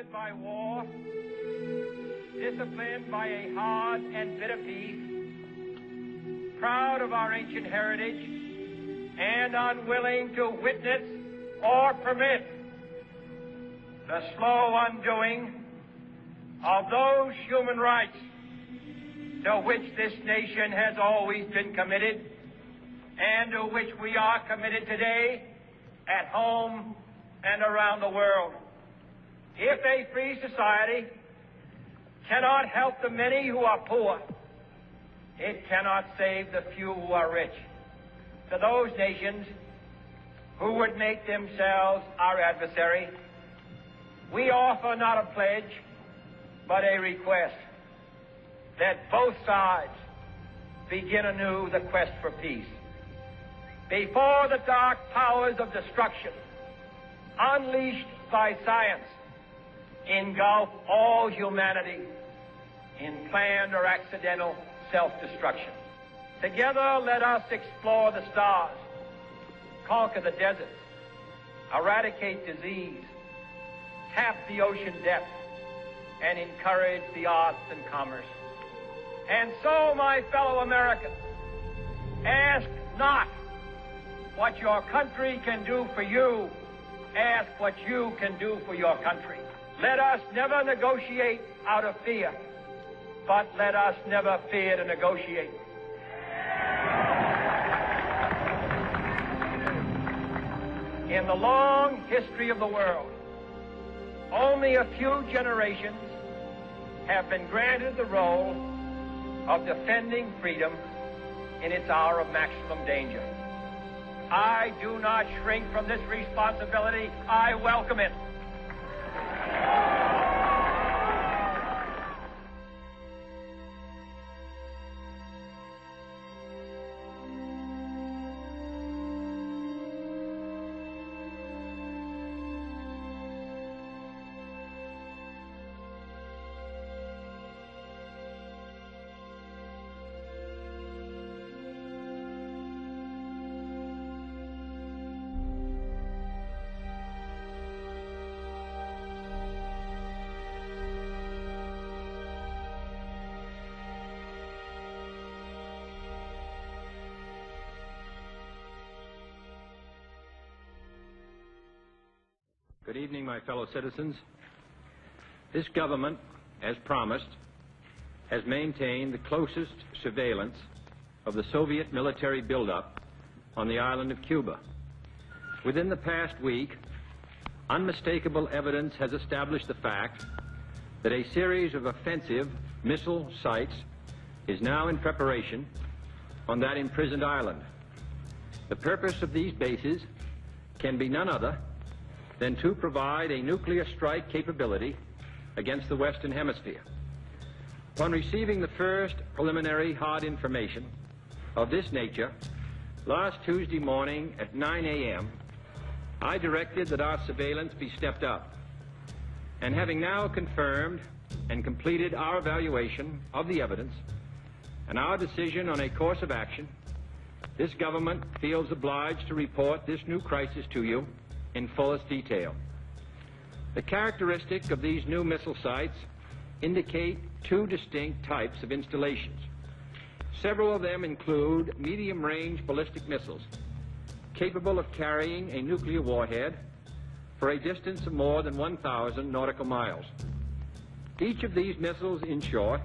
battered by war, disciplined by a hard and bitter peace, proud of our ancient heritage, and unwilling to witness or permit the slow undoing of those human rights to which this nation has always been committed and to which we are committed today at home and around the world. If a free society cannot help the many who are poor, it cannot save the few who are rich. To those nations who would make themselves our adversary, we offer not a pledge, but a request that both sides begin anew the quest for peace. Before the dark powers of destruction, unleashed by science, engulf all humanity in planned or accidental self-destruction. Together, let us explore the stars, conquer the deserts, eradicate disease, tap the ocean depth, and encourage the arts and commerce. And so, my fellow Americans, ask not what your country can do for you, ask what you can do for your country. Let us never negotiate out of fear, but let us never fear to negotiate. In the long history of the world, only a few generations have been granted the role of defending freedom in its hour of maximum danger. I do not shrink from this responsibility. I welcome it. Good evening, my fellow citizens. This government, as promised, has maintained the closest surveillance of the Soviet military buildup on the island of Cuba. Within the past week, unmistakable evidence has established the fact that a series of offensive missile sites is now in preparation on that imprisoned island. The purpose of these bases can be none other than to provide a nuclear strike capability against the Western Hemisphere. Upon receiving the first preliminary hard information of this nature, last Tuesday morning at 9 a.m., I directed that our surveillance be stepped up. And having now confirmed and completed our evaluation of the evidence and our decision on a course of action, this government feels obliged to report this new crisis to you in fullest detail. The characteristic of these new missile sites indicate two distinct types of installations. Several of them include medium-range ballistic missiles capable of carrying a nuclear warhead for a distance of more than 1,000 nautical miles. Each of these missiles, in short,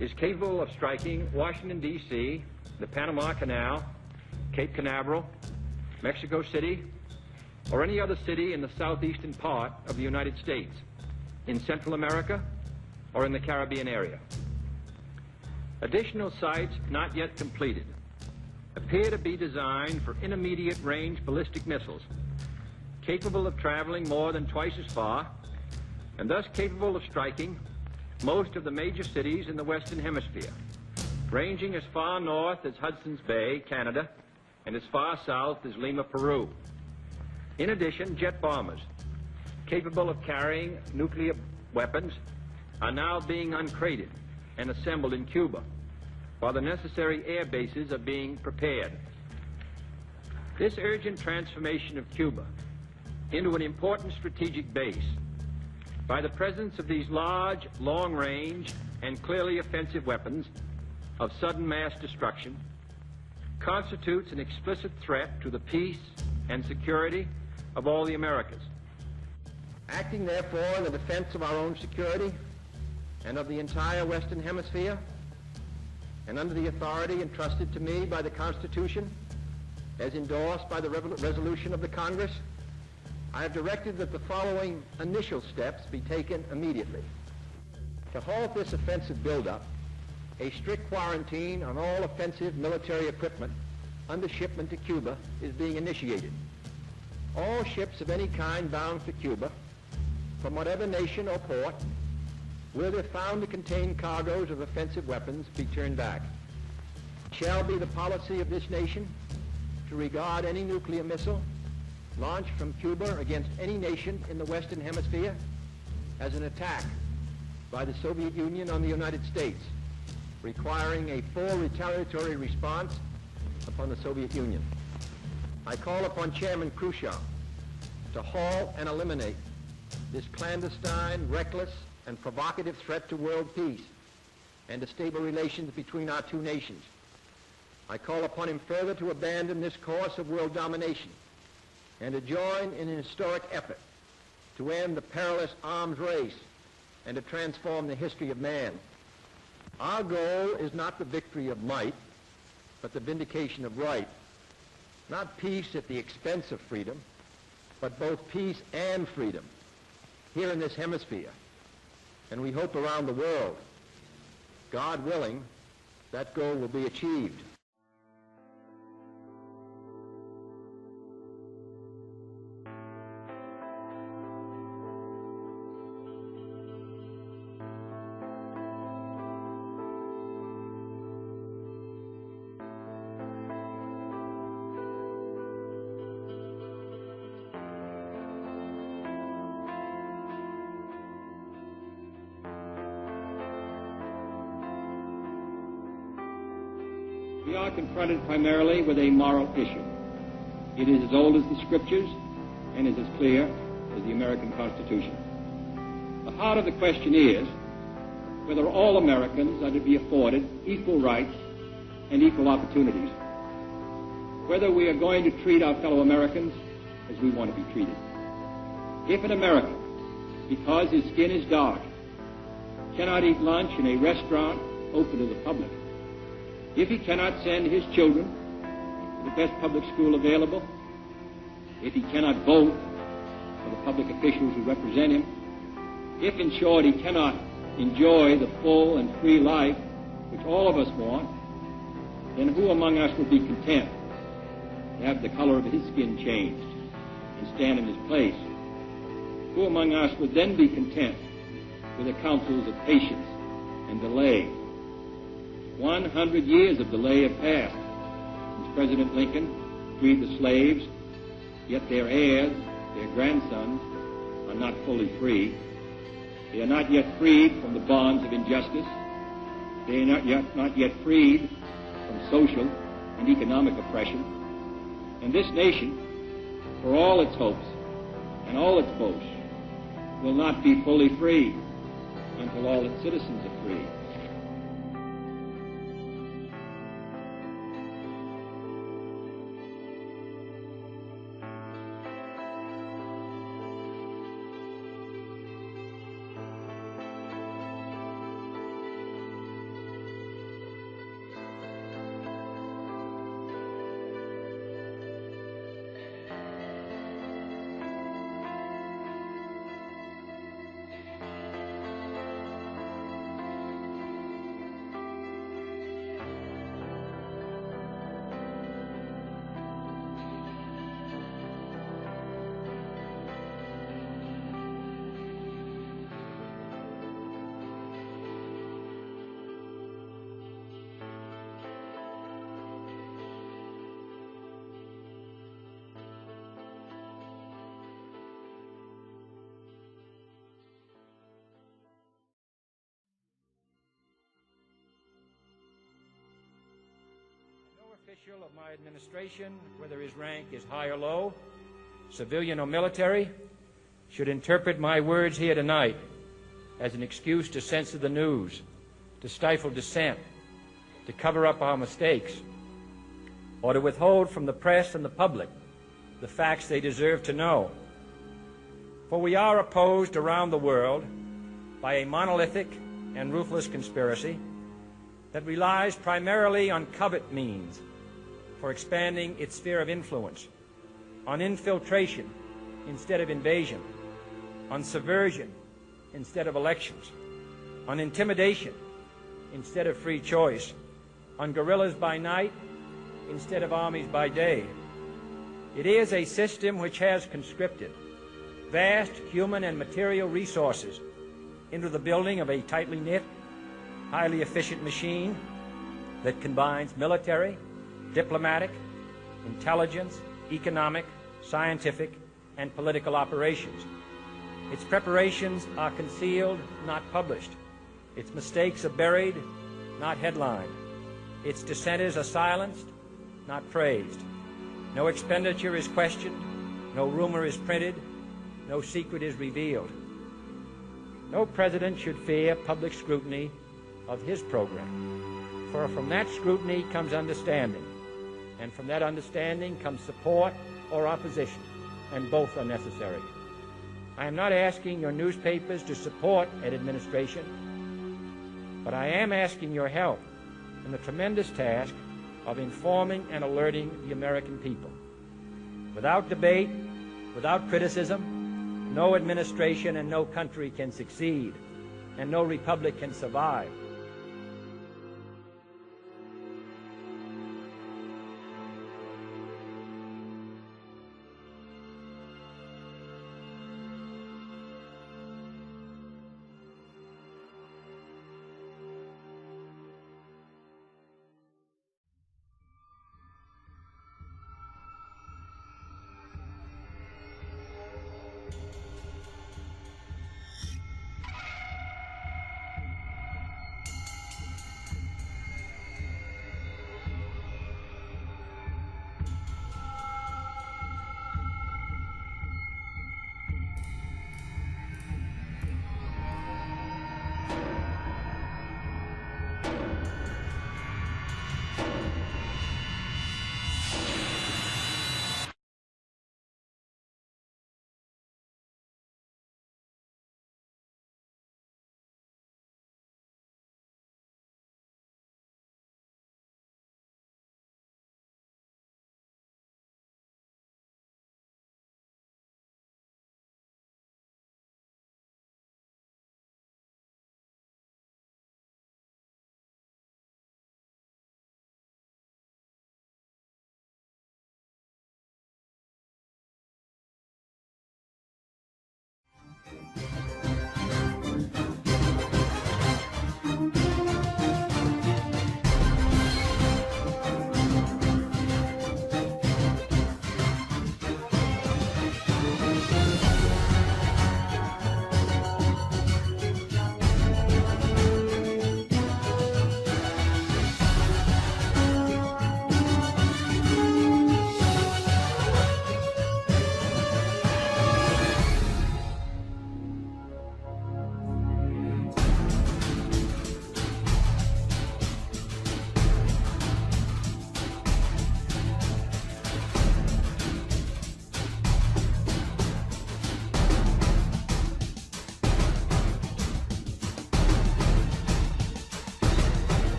is capable of striking Washington, D.C., the Panama Canal, Cape Canaveral, Mexico City, or any other city in the southeastern part of the United States, in Central America, or in the Caribbean area. Additional sites not yet completed appear to be designed for intermediate-range ballistic missiles, capable of traveling more than twice as far, and thus capable of striking most of the major cities in the Western Hemisphere, ranging as far north as Hudson's Bay, Canada, and as far south as Lima, Peru. In addition, jet bombers capable of carrying nuclear weapons are now being uncrated and assembled in Cuba, while the necessary air bases are being prepared. This urgent transformation of Cuba into an important strategic base by the presence of these large, long-range, and clearly offensive weapons of sudden mass destruction constitutes an explicit threat to the peace and security of all the Americas. Acting, therefore, in the defense of our own security and of the entire Western Hemisphere, and under the authority entrusted to me by the Constitution, as endorsed by the resolution of the Congress, I have directed that the following initial steps be taken immediately. To halt this offensive buildup, a strict quarantine on all offensive military equipment under shipment to Cuba is being initiated. All ships of any kind bound for Cuba, from whatever nation or port, will, if found to contain cargoes of offensive weapons, be turned back. It shall be the policy of this nation to regard any nuclear missile launched from Cuba against any nation in the Western Hemisphere as an attack by the Soviet Union on the United States, requiring a full retaliatory response upon the Soviet Union. I call upon Chairman Khrushchev to halt and eliminate this clandestine, reckless, and provocative threat to world peace and to stable relations between our two nations. I call upon him further to abandon this course of world domination and to join in an historic effort to end the perilous arms race and to transform the history of man. Our goal is not the victory of might, but the vindication of right. Not peace at the expense of freedom, but both peace and freedom here in this hemisphere, and we hope around the world. God willing, that goal will be achieved. We are confronted primarily with a moral issue. It is as old as the Scriptures and is as clear as the American Constitution. The heart of the question is whether all Americans are to be afforded equal rights and equal opportunities, whether we are going to treat our fellow Americans as we want to be treated. If an American, because his skin is dark, cannot eat lunch in a restaurant open to the public, if he cannot send his children to the best public school available, if he cannot vote for the public officials who represent him, if, in short, he cannot enjoy the full and free life which all of us want, then who among us would be content to have the color of his skin changed and stand in his place? Who among us would then be content with the counsels of patience and delay? 100 years of delay have passed since President Lincoln freed the slaves, yet their heirs, their grandsons, are not fully free. They are not yet freed from the bonds of injustice. They are not yet freed from social and economic oppression. And this nation, for all its hopes and all its boasts, will not be fully free until all its citizens are free. Official of my administration, whether his rank is high or low, civilian or military, should interpret my words here tonight as an excuse to censor the news, to stifle dissent, to cover up our mistakes, or to withhold from the press and the public the facts they deserve to know. For we are opposed around the world by a monolithic and ruthless conspiracy that relies primarily on covert means for expanding its sphere of influence, on infiltration instead of invasion, on subversion instead of elections, on intimidation instead of free choice, on guerrillas by night instead of armies by day. It is a system which has conscripted vast human and material resources into the building of a tightly knit, highly efficient machine that combines military, diplomatic, intelligence, economic, scientific, and political operations. Its preparations are concealed, not published. Its mistakes are buried, not headlined. Its dissenters are silenced, not praised. No expenditure is questioned, no rumor is printed, no secret is revealed. No president should fear public scrutiny of his program, for from that scrutiny comes understanding, and from that understanding comes support or opposition, and both are necessary. I am not asking your newspapers to support an administration, but I am asking your help in the tremendous task of informing and alerting the American people. Without debate, without criticism, no administration and no country can succeed, and no republic can survive.